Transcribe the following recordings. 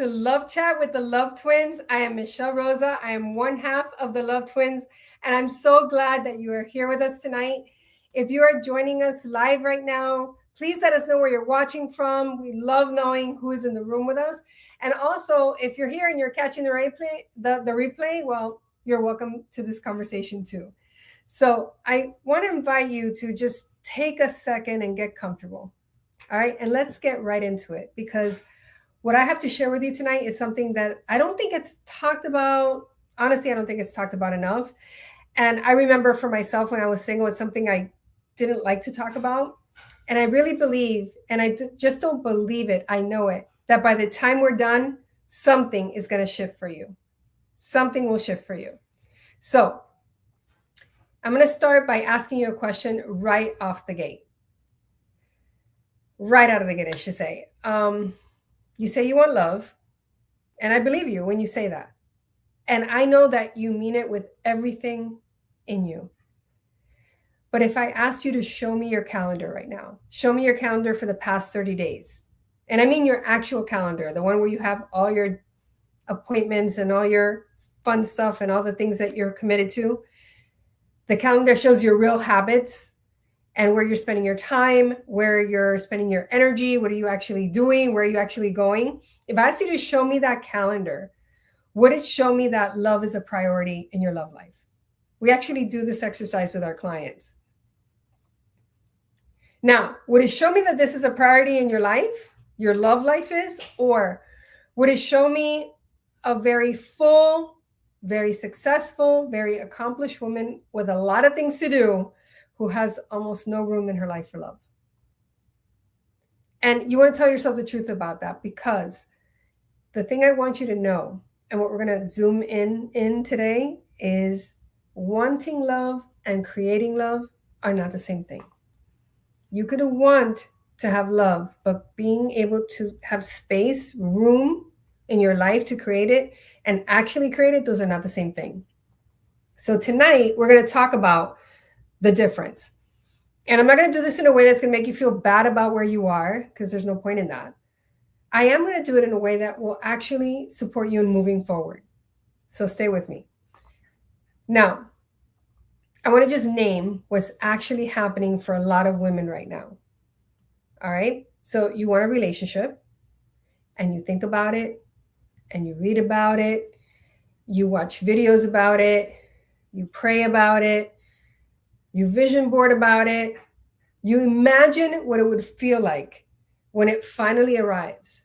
to Love Chat with the Love Twins. I am Michelle Rosa. I am one half of the Love Twins, and I'm so glad that you are here with us tonight. If you are joining us live right now, please let us know where you're watching from. We love knowing who is in the room with us. And also, if you're here and you're catching the replay, well, you're welcome to this conversation too. So I want to invite you to just take a second and get comfortable. All right, and let's get right into it, because what I have to share with you tonight is something that I don't think it's talked about. Honestly, I don't think it's talked about enough. And I remember for myself when I was single, it's something I didn't like to talk about. And I really believe, and just don't believe it, I know it, that by the time we're done, something is going to shift for you. Something will shift for you. So I'm going to start by asking you a question right off the gate. Right out of the gate, I should say. You say you want love, and I believe you when you say that. And I know that you mean it with everything in you. But if I asked you to show me your calendar right now, show me your calendar for the past 30 days. And I mean your actual calendar, the one where you have all your appointments and all your fun stuff and all the things that you're committed to. The calendar shows your real habits and where you're spending your time, where you're spending your energy, what are you actually doing, where are you actually going? If I asked you to show me that calendar, would it show me that love is a priority in your love life? We actually do this exercise with our clients. Now, would it show me that this is a priority in your life, your love life is, or would it show me a very full, very successful, very accomplished woman with a lot of things to do who has almost no room in her life for love? And you want to tell yourself the truth about that, because the thing I want you to know, and what we're going to zoom in today, is wanting love and creating love are not the same thing. You could want to have love, but being able to have space, room in your life to create it and actually create it, those are not the same thing. So tonight we're going to talk about the difference. And I'm not going to do this in a way that's going to make you feel bad about where you are, because there's no point in that. I am going to do it in a way that will actually support you in moving forward. So stay with me. Now, I want to just name what's actually happening for a lot of women right now. All right. So you want a relationship, and you think about it, and you read about it, you watch videos about it, you pray about it, you vision board about it, you imagine what it would feel like when it finally arrives.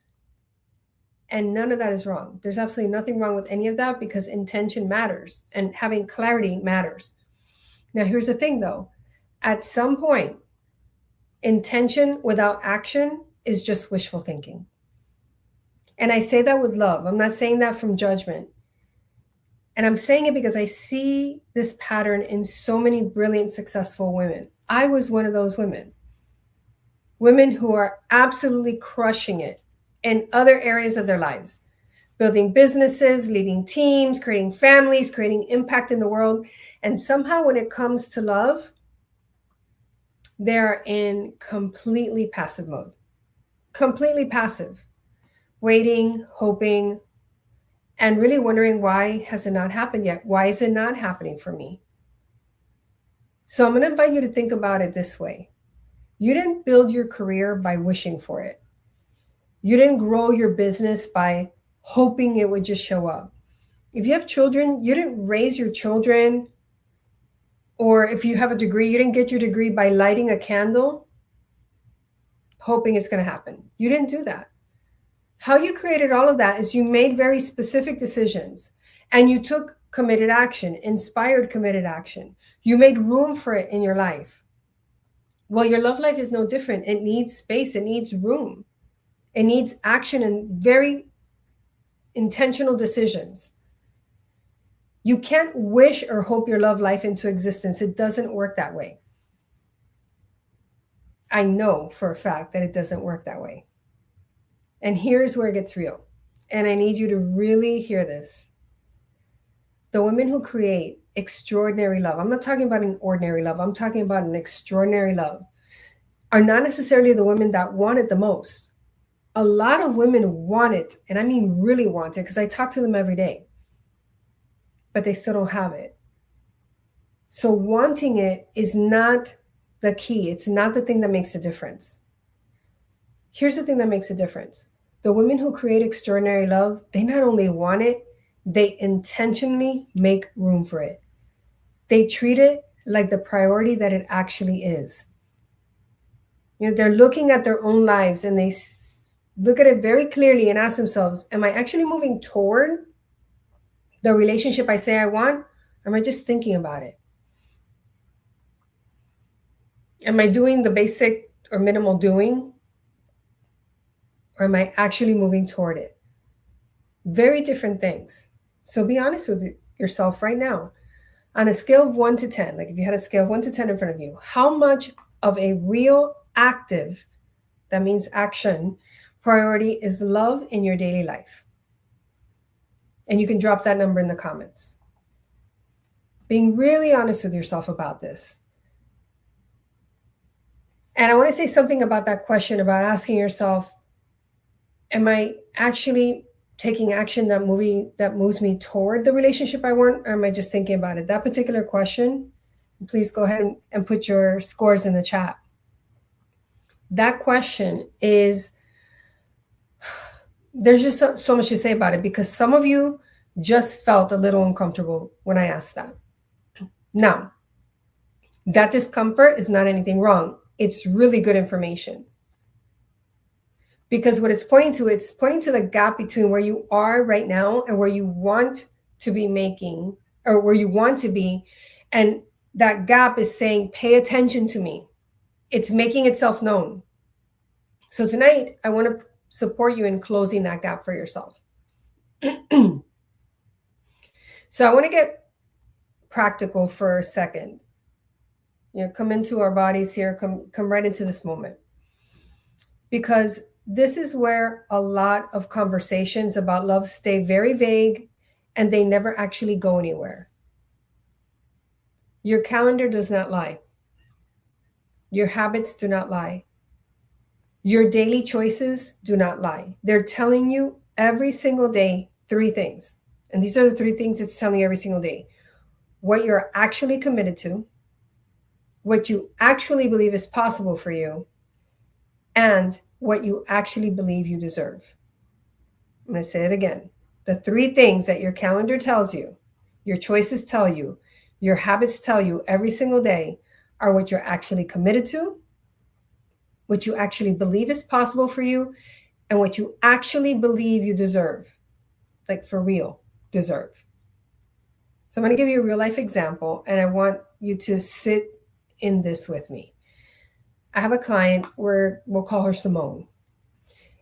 And none of that is wrong. There's absolutely nothing wrong with any of that, because intention matters and having clarity matters. Now, here's the thing though. At some point, intention without action is just wishful thinking. And I say that with love. I'm not saying that from judgment. And I'm saying it because I see this pattern in so many brilliant, successful women. I was one of those women. Women who are absolutely crushing it in other areas of their lives, building businesses, leading teams, creating families, creating impact in the world. And somehow when it comes to love, they're in completely passive mode, completely passive, waiting, hoping, and really wondering, why has it not happened yet? Why is it not happening for me? So I'm going to invite you to think about it this way. You didn't build your career by wishing for it. You didn't grow your business by hoping it would just show up. If you have children, you didn't raise your children, or if you have a degree, you didn't get your degree by lighting a candle, hoping it's going to happen. You didn't do that. How you created all of that is you made very specific decisions, and you took committed action, inspired committed action. You made room for it in your life. Well, your love life is no different. It needs space. It needs room. It needs action and very intentional decisions. You can't wish or hope your love life into existence. It doesn't work that way. I know for a fact that it doesn't work that way. And here's where it gets real. And I need you to really hear this. The women who create extraordinary love, I'm not talking about an ordinary love, I'm talking about an extraordinary love, are not necessarily the women that want it the most. A lot of women want it, and I mean really want it, because I talk to them every day, but they still don't have it. So wanting it is not the key. It's not the thing that makes a difference. Here's the thing that makes a difference. The women who create extraordinary love, they not only want it, they intentionally make room for it. They treat it like the priority that it actually is. They're looking at their own lives and they look at it very clearly and ask themselves, am I actually moving toward the relationship I say I want? Or am I just thinking about it? Am I doing the basic or minimal doing? Or am I actually moving toward it? Very different things. So be honest with yourself right now. On a scale of 1 to 10, like if you had a scale of 1 to 10 in front of you, how much of a real active, that means action, priority is love in your daily life? And you can drop that number in the comments. Being really honest with yourself about this. And I want to say something about that question about asking yourself, am I actually taking action that moves me toward the relationship I want, or am I just thinking about it? That particular question, please go ahead and put your scores in the chat. That question is, there's just so much to say about it, because some of you just felt a little uncomfortable when I asked that. Now, that discomfort is not anything wrong. It's really good information. Because what it's pointing to the gap between where you are right now and where you want to be making, or where you want to be. And that gap is saying, pay attention to me. It's making itself known. So tonight, I want to support you in closing that gap for yourself. So I want to get practical for a second. Come into our bodies here, come right into this moment. Because this is where a lot of conversations about love stay very vague and they never actually go anywhere. Your calendar does not lie. Your habits do not lie. Your daily choices do not lie. They're telling you every single day 3 things. And these are the 3 things it's telling you every single day. What you're actually committed to, what you actually believe is possible for you, and what you actually believe you deserve. I'm going to say it again. The 3 things that your calendar tells you, your choices tell you, your habits tell you every single day are what you're actually committed to, what you actually believe is possible for you, and what you actually believe you deserve. Like for real, deserve. So I'm going to give you a real life example, and I want you to sit in this with me. I have a client, we'll call her Simone.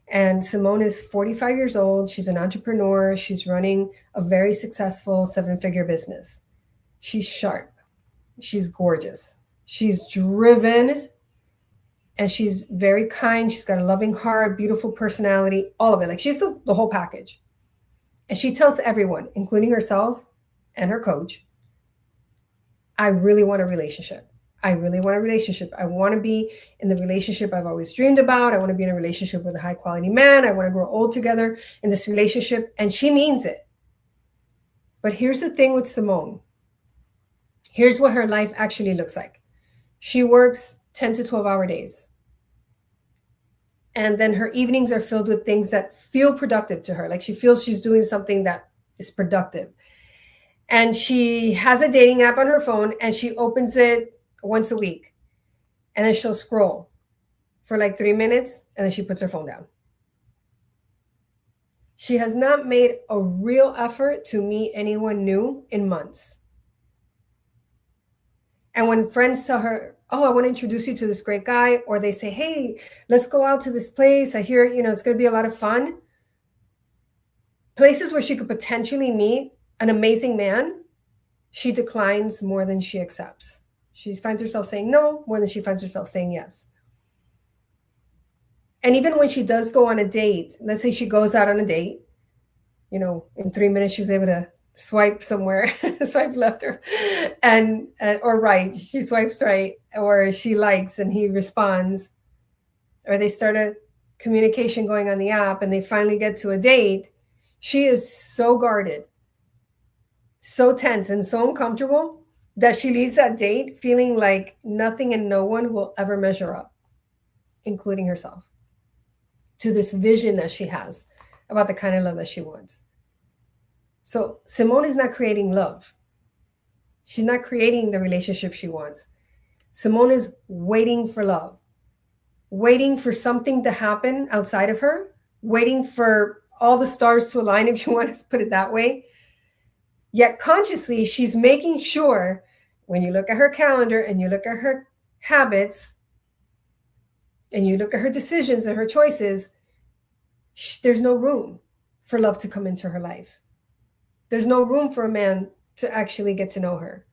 And Simone is 45 years old. She's an entrepreneur. She's running a very successful 7-figure business. She's sharp. She's gorgeous. She's driven. And she's very kind. She's got a loving heart, beautiful personality, all of it. Like she's the whole package. And she tells everyone, including herself and her coach, I really want a relationship. I really want a relationship. I want to be in the relationship I've always dreamed about. I want to be in a relationship with a high quality man. I want to grow old together in this relationship. And she means it. But here's the thing with Simone. Here's what her life actually looks like. She works 10 to 12-hour days. And then her evenings are filled with things that feel productive to her. Like she feels she's doing something that is productive. And she has a dating app on her phone and she opens it once a week. And then she'll scroll for like 3 minutes and then she puts her phone down. She has not made a real effort to meet anyone new in months. And when friends tell her, oh, I want to introduce you to this great guy, or they say, hey, let's go out to this place. I hear, it's going to be a lot of fun. Places where she could potentially meet an amazing man, she declines more than she accepts. She finds herself saying no more than she finds herself saying yes. And even when she does go on a date, let's say she goes out on a date, in 3 minutes, she was able to swipe somewhere, swipe left or right. She swipes right, or she likes and he responds, or they start a communication going on the app and they finally get to a date, she is so guarded, so tense, and so uncomfortable that she leaves that date feeling like nothing and no one will ever measure up, including herself, to this vision that she has about the kind of love that she wants. So Simone is not creating love. She's not creating the relationship she wants. Simone is waiting for love, waiting for something to happen outside of her, waiting for all the stars to align, if you want to put it that way. Yet consciously, she's making sure when you look at her calendar and you look at her habits and you look at her decisions and her choices, there's no room for love to come into her life. There's no room for a man to actually get to know her.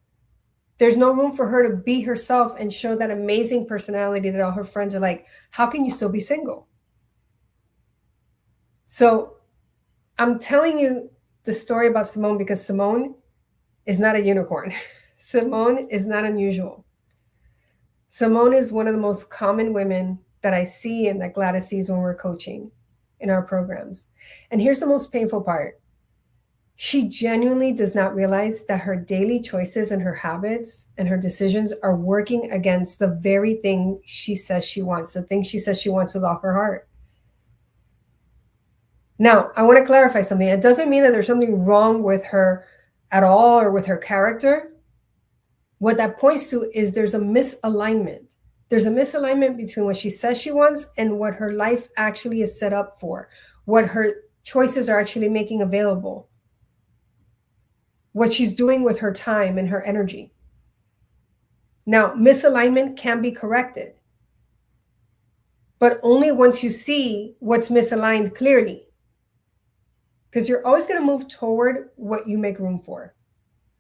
There's no room for her to be herself and show that amazing personality that all her friends are like, how can you still be single? So I'm telling you the story about Simone because Simone is not a unicorn. Simone is not unusual. Simone is one of the most common women that I see and that Gladys sees when we're coaching in our programs. And here's the most painful part. She genuinely does not realize that her daily choices and her habits and her decisions are working against the very thing she says she wants, the thing she says she wants with all her heart. Now, I want to clarify something. It doesn't mean that there's something wrong with her at all or with her character. What that points to is there's a misalignment. There's a misalignment between what she says she wants and what her life actually is set up for, what her choices are actually making available, what she's doing with her time and her energy. Now, misalignment can be corrected, but only once you see what's misaligned clearly. Because you're always going to move toward what you make room for.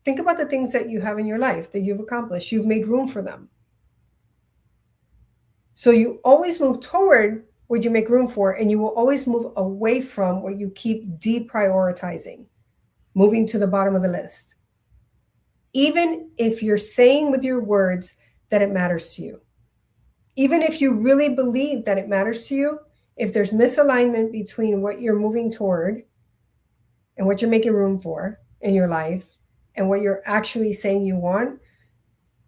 Think about the things that you have in your life that you've accomplished. You've made room for them. So you always move toward what you make room for, and you will always move away from what you keep deprioritizing, moving to the bottom of the list. Even if you're saying with your words that it matters to you, even if you really believe that it matters to you, if there's misalignment between what you're moving toward and what you're making room for in your life and what you're actually saying you want,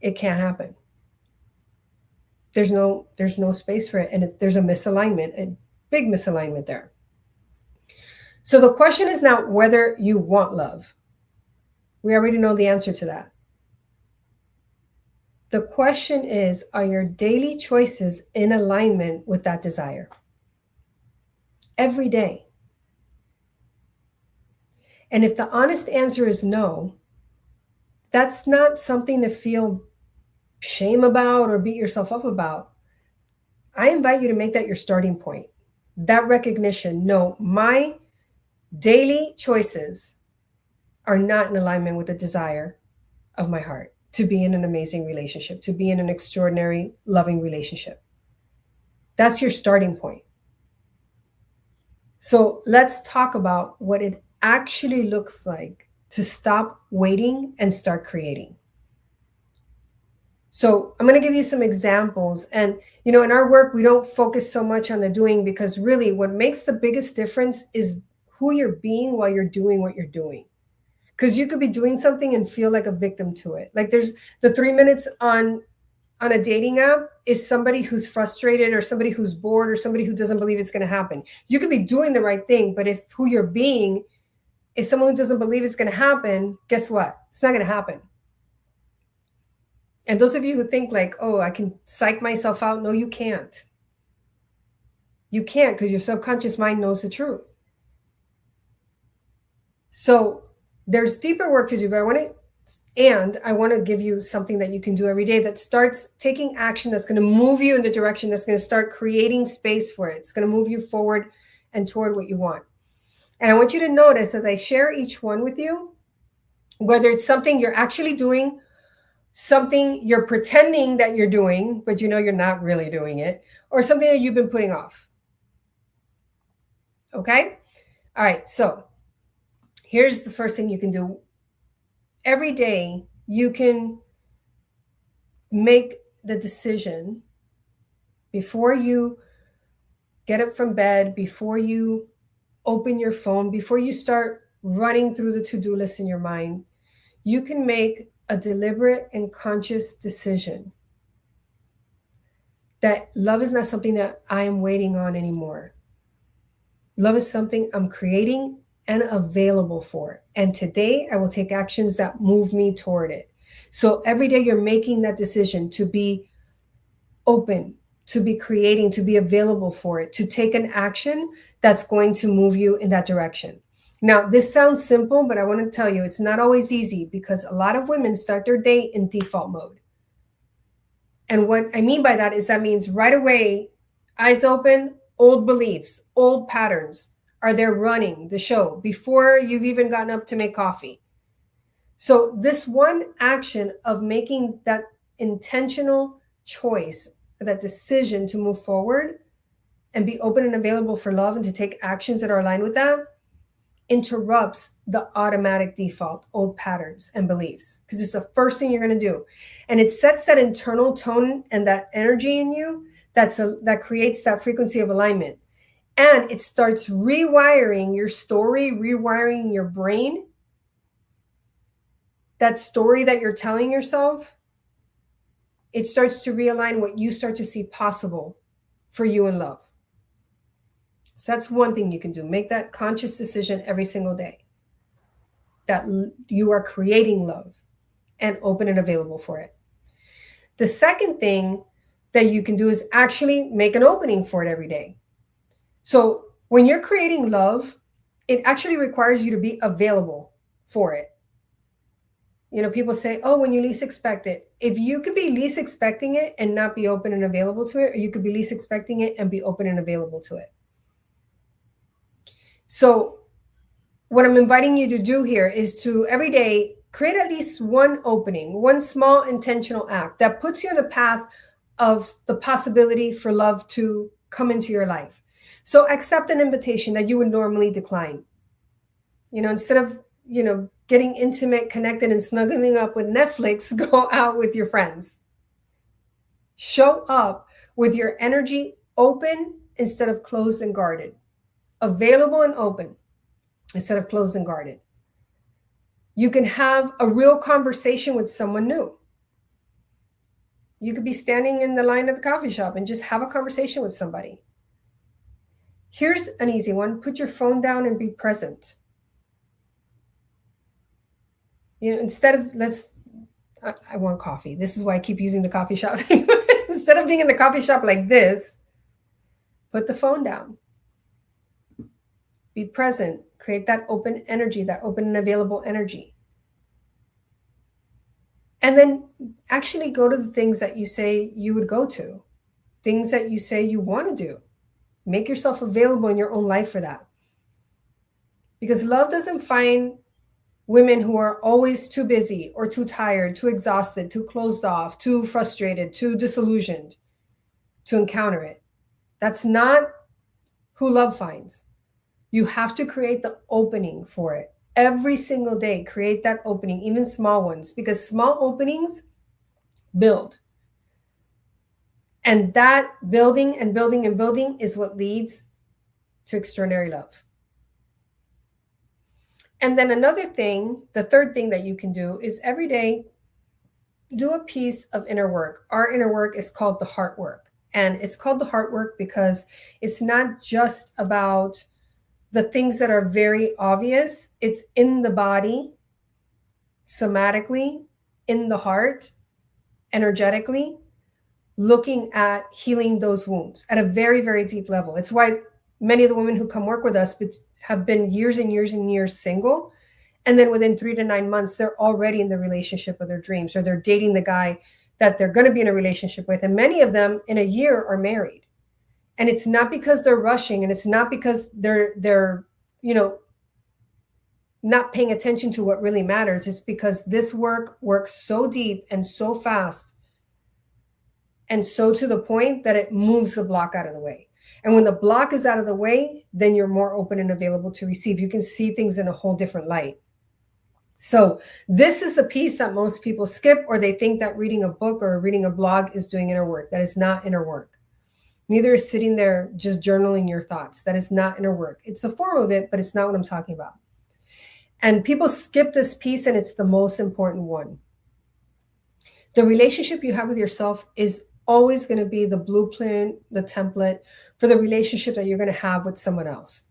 it can't happen. There's no space for it. And there's a misalignment, a big misalignment there. So the question is not whether you want love. We already know the answer to that. The question is, are your daily choices in alignment with that desire? Every day. And if the honest answer is no, that's not something to feel shame about or beat yourself up about. I invite you to make that your starting point. That recognition, no, my daily choices are not in alignment with the desire of my heart to be in an amazing relationship, to be in an extraordinary, loving relationship. That's your starting point. So let's talk about what it actually looks like to stop waiting and start creating. So I'm going to give you some examples. And, in our work, we don't focus so much on the doing because really what makes the biggest difference is who you're being while you're doing what you're doing. Because you could be doing something and feel like a victim to it. Like there's the 3 minutes on a dating app is somebody who's frustrated or somebody who's bored or somebody who doesn't believe it's going to happen. You could be doing the right thing, but if who you're being is someone who doesn't believe it's going to happen, guess what? It's not going to happen. And those of you who think like, oh, I can psych myself out. No, you can't. You can't because your subconscious mind knows the truth. So there's deeper work to do, but I want to give you something that you can do every day that starts taking action that's going to move you in the direction that's going to start creating space for it. It's going to move you forward and toward what you want. And I want you to notice as I share each one with you, whether it's something you're actually doing, something you're pretending that you're doing, but you're not really doing it, or something that you've been putting off. Okay? All right. So here's the first thing you can do. Every day, you can make the decision before you get up from bed, before you open your phone, before you start running through the to-do list in your mind, you can make a deliberate and conscious decision that love is not something that I am waiting on anymore. Love is something I'm creating and available for. And today I will take actions that move me toward it. So every day you're making that decision to be open, to be creating, to be available for it, to take an action that's going to move you in that direction. Now, this sounds simple, but I want to tell you it's not always easy, because a lot of women start their day in default mode. And what I mean by that is that means right away, eyes open, old beliefs, old patterns are there running the show before you've even gotten up to make coffee. So this one action of making that intentional choice, that decision to move forward and be open and available for love and to take actions that are aligned with that, interrupts the automatic default old patterns and beliefs, because it's the first thing you're going to do. And it sets that internal tone and that energy in you that creates that frequency of alignment. And it starts rewiring your story, rewiring your brain. That story that you're telling yourself, it starts to realign what you start to see possible for you in love. So that's one thing you can do. Make that conscious decision every single day that you are creating love and open and available for it. The second thing that you can do is actually make an opening for it every day. So when you're creating love, it actually requires you to be available for it. You know, people say, oh, when you least expect it. If you could be least expecting it and not be open and available to it, or you could be least expecting it and be open and available to it. So what I'm inviting you to do here is to every day create at least one opening, one small intentional act that puts you on the path of the possibility for love to come into your life. So accept an invitation that you would normally decline. You know, instead of, getting intimate, connected, and snuggling up with Netflix, go out with your friends. Show up with your energy open instead of closed and guarded. Available and open instead of closed and guarded. You can have a real conversation with someone new. You could be standing in the line at the coffee shop and just have a conversation with somebody. Here's an easy one. Put your phone down and be present. Instead of I want coffee. This is why I keep using the coffee shop. Instead of being in the coffee shop like this, put the phone down. Be present. Create that open energy, that open and available energy. And then actually go to the things that you say you would go to, things that you say you want to do. Make yourself available in your own life for that. Because love doesn't find women who are always too busy or too tired, too exhausted, too closed off, too frustrated, too disillusioned to encounter it. That's not who love finds. You have to create the opening for it. Every single day, create that opening, even small ones, because small openings build. And that building and building and building is what leads to extraordinary love. And then another thing, the third thing that you can do is every day do a piece of inner work. Our inner work is called the heart work. And it's called the heart work because it's not just about the things that are very obvious. It's in the body, somatically, in the heart, energetically, looking at healing those wounds at a very, very deep level. It's why many of the women who come work with us have been years and years and years single. And then within 3 to 9 months, they're already in the relationship of their dreams, or they're dating the guy that they're going to be in a relationship with. And many of them in a year are married. And it's not because they're rushing, and it's not because they're not paying attention to what really matters. It's because this work works so deep and so fast and so to the point that it moves the block out of the way. And when the block is out of the way, then you're more open and available to receive. You can see things in a whole different light. So this is the piece that most people skip, or they think that reading a book or reading a blog is doing inner work. That is not inner work. Neither is sitting there just journaling your thoughts. That is not inner work. It's a form of it, but it's not what I'm talking about. And people skip this piece, and it's the most important one. The relationship you have with yourself is always going to be the blueprint, the template for the relationship that you're going to have with someone else.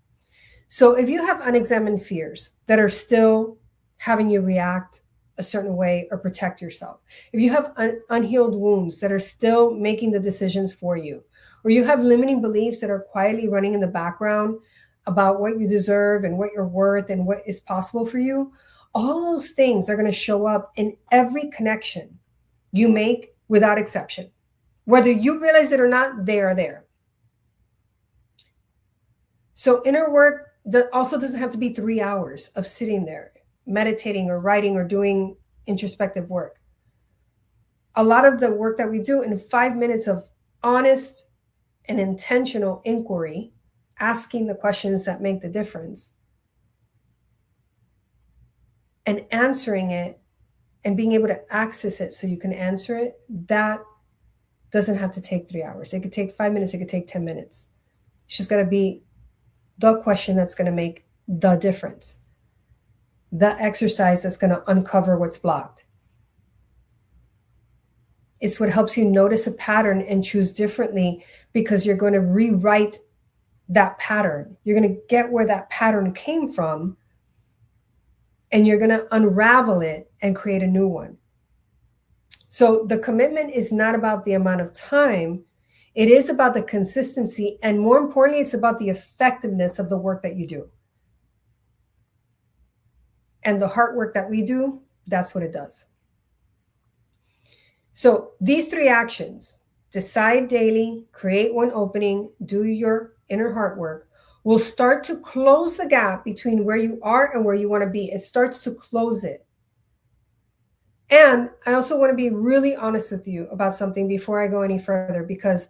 So if you have unexamined fears that are still having you react a certain way or protect yourself, if you have unhealed wounds that are still making the decisions for you, or you have limiting beliefs that are quietly running in the background about what you deserve and what you're worth and what is possible for you, all those things are going to show up in every connection you make without exception. Whether you realize it or not, they are there. So inner work also doesn't have to be 3 hours of sitting there, meditating or writing or doing introspective work. A lot of the work that we do in 5 minutes of honest and intentional inquiry, asking the questions that make the difference, and answering it and being able to access it so you can answer it, that doesn't have to take 3 hours. It could take 5 minutes, it could take 10 minutes. It's just got to be the question that's going to make the difference, the exercise that's going to uncover what's blocked. It's what helps you notice a pattern and choose differently, because you're going to rewrite that pattern. You're going to get where that pattern came from, and you're going to unravel it and create a new one. So the commitment is not about the amount of time. It is about the consistency. And more importantly, it's about the effectiveness of the work that you do. And the heart work that we do, that's what it does. So these 3 actions, decide daily, create one opening, do your inner heart work, will start to close the gap between where you are and where you want to be. It starts to close it. And I also want to be really honest with you about something before I go any further, because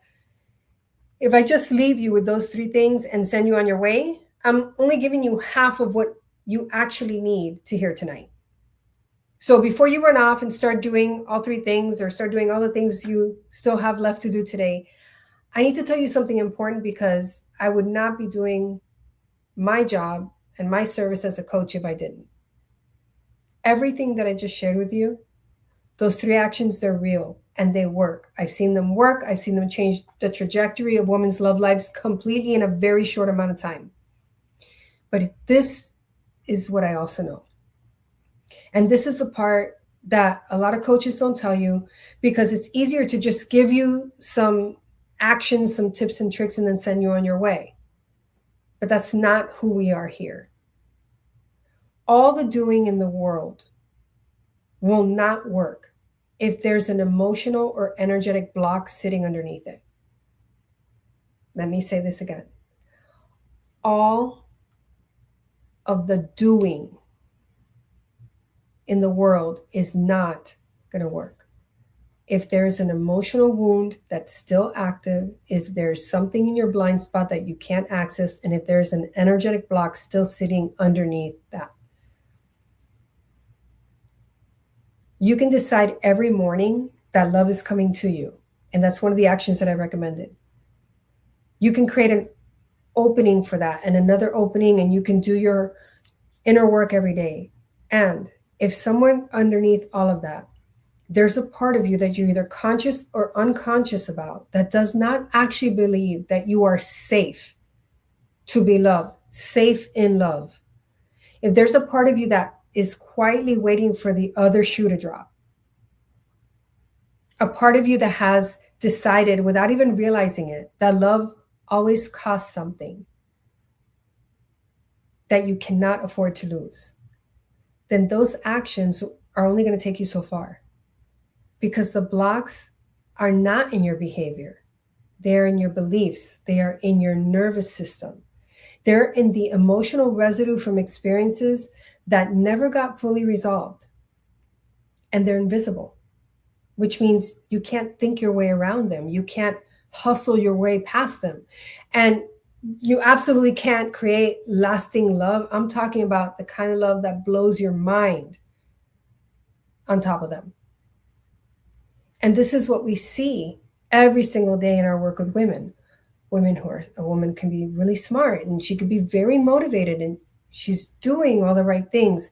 if I just leave you with those 3 things and send you on your way, I'm only giving you half of what you actually need to hear tonight. So before you run off and start doing all 3 things, or start doing all the things you still have left to do today, I need to tell you something important, because I would not be doing my job and my service as a coach if I didn't. Everything that I just shared with you, those 3 actions, they're real and they work. I've seen them work. I've seen them change the trajectory of women's love lives completely in a very short amount of time. But this is what I also know. And this is the part that a lot of coaches don't tell you, because it's easier to just give you some actions, some tips and tricks, and then send you on your way. But that's not who we are here. All the doing in the world will not work if there's an emotional or energetic block sitting underneath it. Let me say this again. All of the doing in the world is not going to work if there's an emotional wound that's still active, if there's something in your blind spot that you can't access, and if there's an energetic block still sitting underneath that. You can decide every morning that love is coming to you. And that's one of the actions that I recommended. You can create an opening for that and another opening, and you can do your inner work every day. And if someone underneath all of that, there's a part of you that you're either conscious or unconscious about that does not actually believe that you are safe to be loved, safe in love. If there's a part of you that is quietly waiting for the other shoe to drop, a part of you that has decided without even realizing it that love always costs something that you cannot afford to lose, then those actions are only going to take you so far, because the blocks are not in your behavior. They're in your beliefs. They are in your nervous system. They're in the emotional residue from experiences that never got fully resolved. And they're invisible, which means you can't think your way around them. You can't hustle your way past them. And you absolutely can't create lasting love. I'm talking about the kind of love that blows your mind on top of them. And this is what we see every single day in our work with women. A woman can be really smart and she could be very motivated and she's doing all the right things.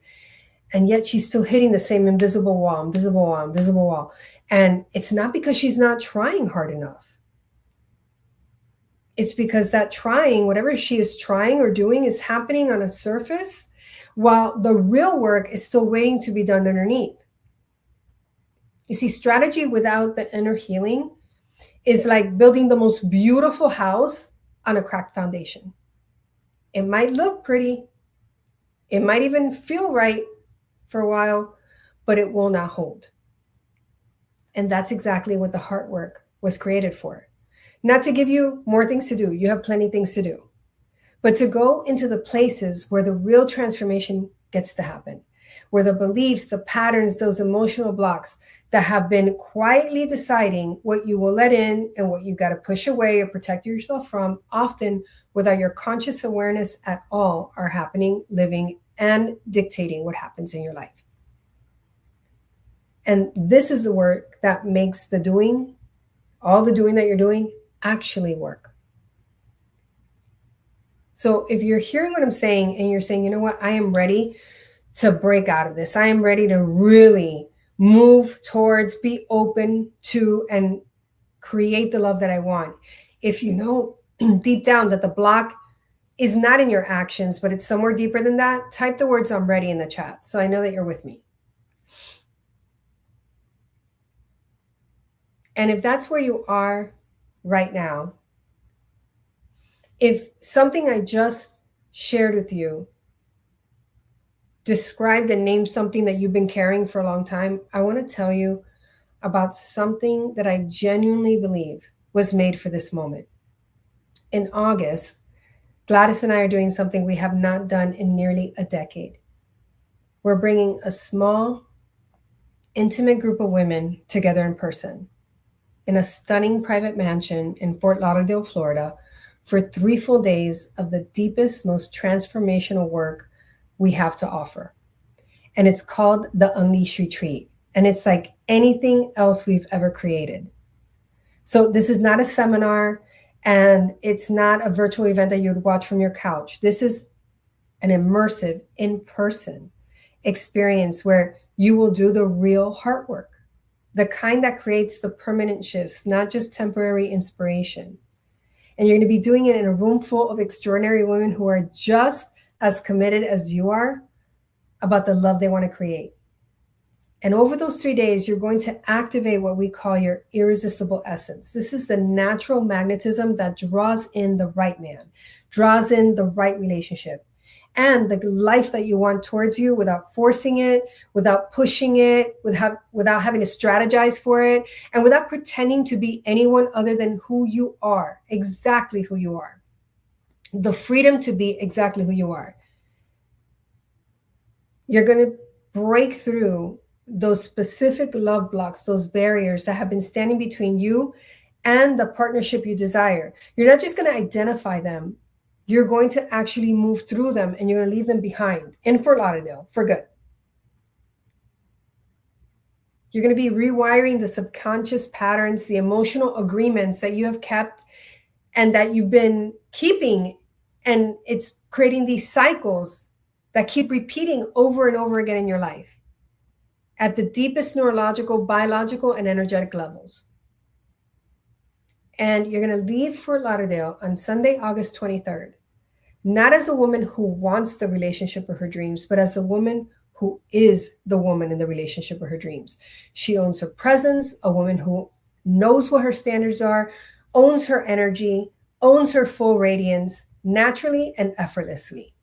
And yet she's still hitting the same invisible wall, invisible wall, invisible wall. And it's not because she's not trying hard enough. It's because that trying, whatever she is trying or doing, is happening on a surface while the real work is still waiting to be done underneath. You see, strategy without the inner healing is like building the most beautiful house on a cracked foundation. It might look pretty, it might even feel right for a while, but it will not hold. And that's exactly what the heart work was created for. Not to give you more things to do, you have plenty of things to do, but to go into the places where the real transformation gets to happen, where the beliefs, the patterns, those emotional blocks that have been quietly deciding what you will let in and what you got to push away or protect yourself from, often without your conscious awareness at all, are happening, living, and dictating what happens in your life. And this is the work that makes the doing, all the doing that you're doing, actually work. So if you're hearing what I'm saying and you're saying, you know what, I am ready to break out of this. I am ready to really move towards, be open to, and create the love that I want. If you know deep down that the block is not in your actions, but it's somewhere deeper than that, type the words "I'm ready" in the chat so I know that you're with me. And if that's where you are right now, if something I just shared with you described and named something that you've been carrying for a long time, I want to tell you about something that I genuinely believe was made for this moment. In August, Gladys and I are doing something we have not done in nearly a decade. We're bringing a small, intimate group of women together in person in a stunning private mansion in Fort Lauderdale, Florida, for 3 full days of the deepest, most transformational work we have to offer. And it's called the Unleash Retreat. And it's like anything else we've ever created. So this is not a seminar and it's not a virtual event that you'd watch from your couch. This is an immersive, in-person experience where you will do the real heart work, the kind that creates the permanent shifts, not just temporary inspiration. And you're going to be doing it in a room full of extraordinary women who are just as committed as you are about the love they want to create. And over those 3 days, you're going to activate what we call your irresistible essence. This is the natural magnetism that draws in the right man, draws in the right relationship, and the life that you want towards you without forcing it, without pushing it, without having to strategize for it, and without pretending to be anyone other than who you are, exactly who you are. The freedom to be exactly who you are. You're going to break through those specific love blocks, those barriers that have been standing between you and the partnership you desire. You're not just going to identify them, you're going to actually move through them and you're going to leave them behind in Fort Lauderdale for good. You're going to be rewiring the subconscious patterns, the emotional agreements that you have kept and that you've been keeping. And it's creating these cycles that keep repeating over and over again in your life at the deepest neurological, biological, and energetic levels. And you're going to leave Fort Lauderdale on Sunday, August 23rd, not as a woman who wants the relationship of her dreams, but as a woman who is the woman in the relationship of her dreams. She owns her presence, a woman who knows what her standards are, owns her energy, owns her full radiance naturally and effortlessly.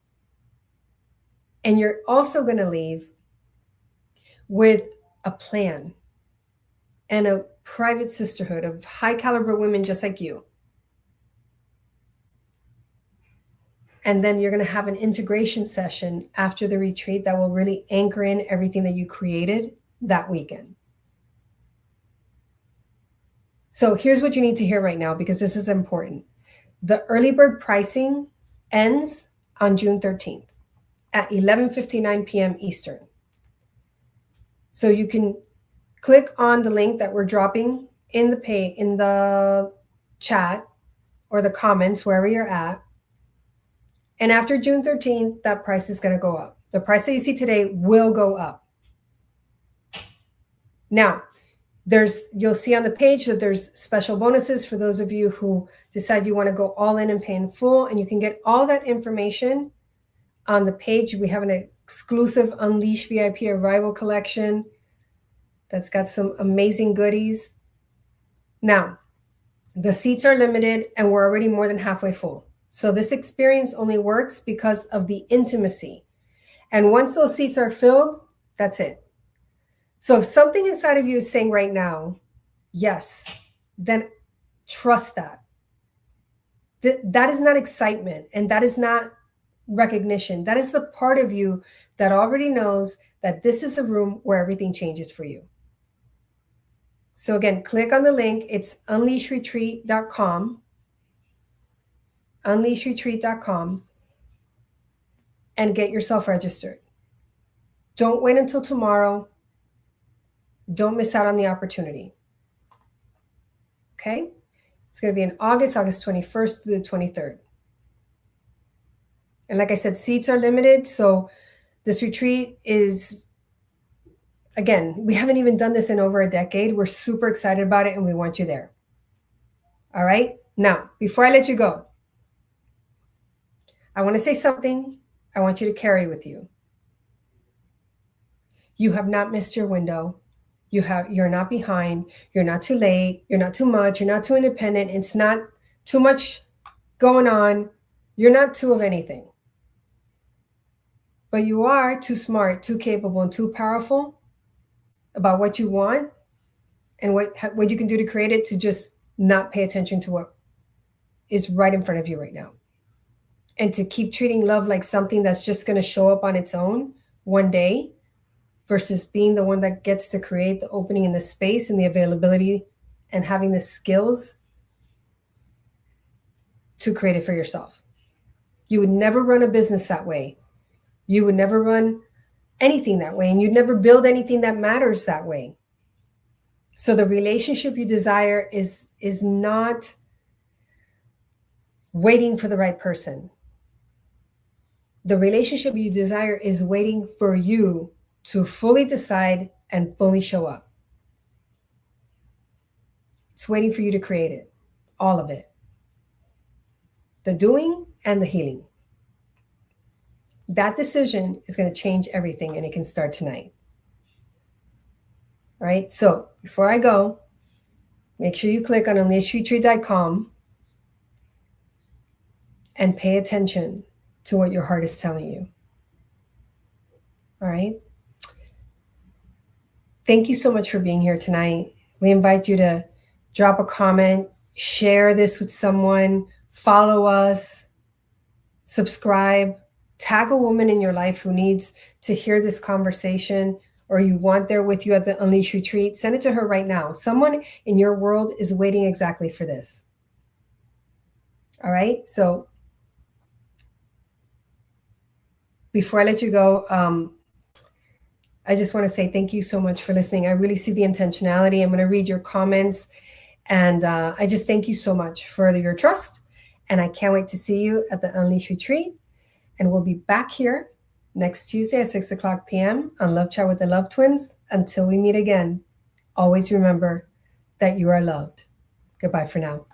And you're also going to leave with a plan and a private sisterhood of high caliber women just like you. And then you're going to have an integration session after the retreat that will really anchor in everything that you created that weekend. So here's what you need to hear right now, because this is important. The early bird pricing ends on June 13th at 11:59 p.m. Eastern. So you can click on the link that we're dropping in the chat, or the comments, wherever you're at. And after June 13th, that price is going to go up. The price that you see today will go up. Now, you'll see on the page that there's special bonuses for those of you who decide you want to go all in and pay in full, and you can get all that information on the page. We have an exclusive Unleash VIP Arrival collection that's got some amazing goodies. Now, the seats are limited and we're already more than halfway full. So this experience only works because of the intimacy. And once those seats are filled, that's it. So if something inside of you is saying right now, yes, then trust that. That is not excitement, and that is not recognition. That is the part of you that already knows that this is a room where everything changes for you. So again, click on the link. It's unleashretreat.com, unleashretreat.com, and get yourself registered. Don't wait until tomorrow. Don't miss out on the opportunity. Okay? It's going to be in August 21st through the 23rd. And like I said, seats are limited. So this retreat is, again, we haven't even done this in over a decade. We're super excited about it and we want you there. All right? Now, before I let you go, I want to say something I want you to carry with you. You have not missed your window. You're not behind. You're not too late. You're not too much. You're not too independent. It's not too much going on. You're not too of anything. But you are too smart, too capable, and too powerful about what you want and what you can do to create it, to just not pay attention to what is right in front of you right now. And to keep treating love like something that's just going to show up on its own one day, versus being the one that gets to create the opening in the space and the availability and having the skills to create it for yourself. You would never run a business that way. You would never run anything that way, and you'd never build anything that matters that way. So the relationship you desire is not waiting for the right person. The relationship you desire is waiting for you to fully decide and fully show up. It's waiting for you to create it, all of it. The doing and the healing. That decision is going to change everything, and it can start tonight. All right, so before I go, make sure you click on unleashretreat.com and pay attention to what your heart is telling you. All right? Thank you so much for being here tonight. We invite you to drop a comment, share this with someone, follow us, subscribe, tag a woman in your life who needs to hear this conversation, or you want there with you at the Unleash Retreat. Send it to her right now. Someone in your world is waiting exactly for this. All right? So before I let you go, I just want to say thank you so much for listening. I really see the intentionality. I'm going to read your comments. And I just thank you so much for your trust. And I can't wait to see you at the Unleash Retreat. And we'll be back here next Tuesday at 6:00 p.m. on Love Chat with the Love Twins. Until we meet again, always remember that you are loved. Goodbye for now.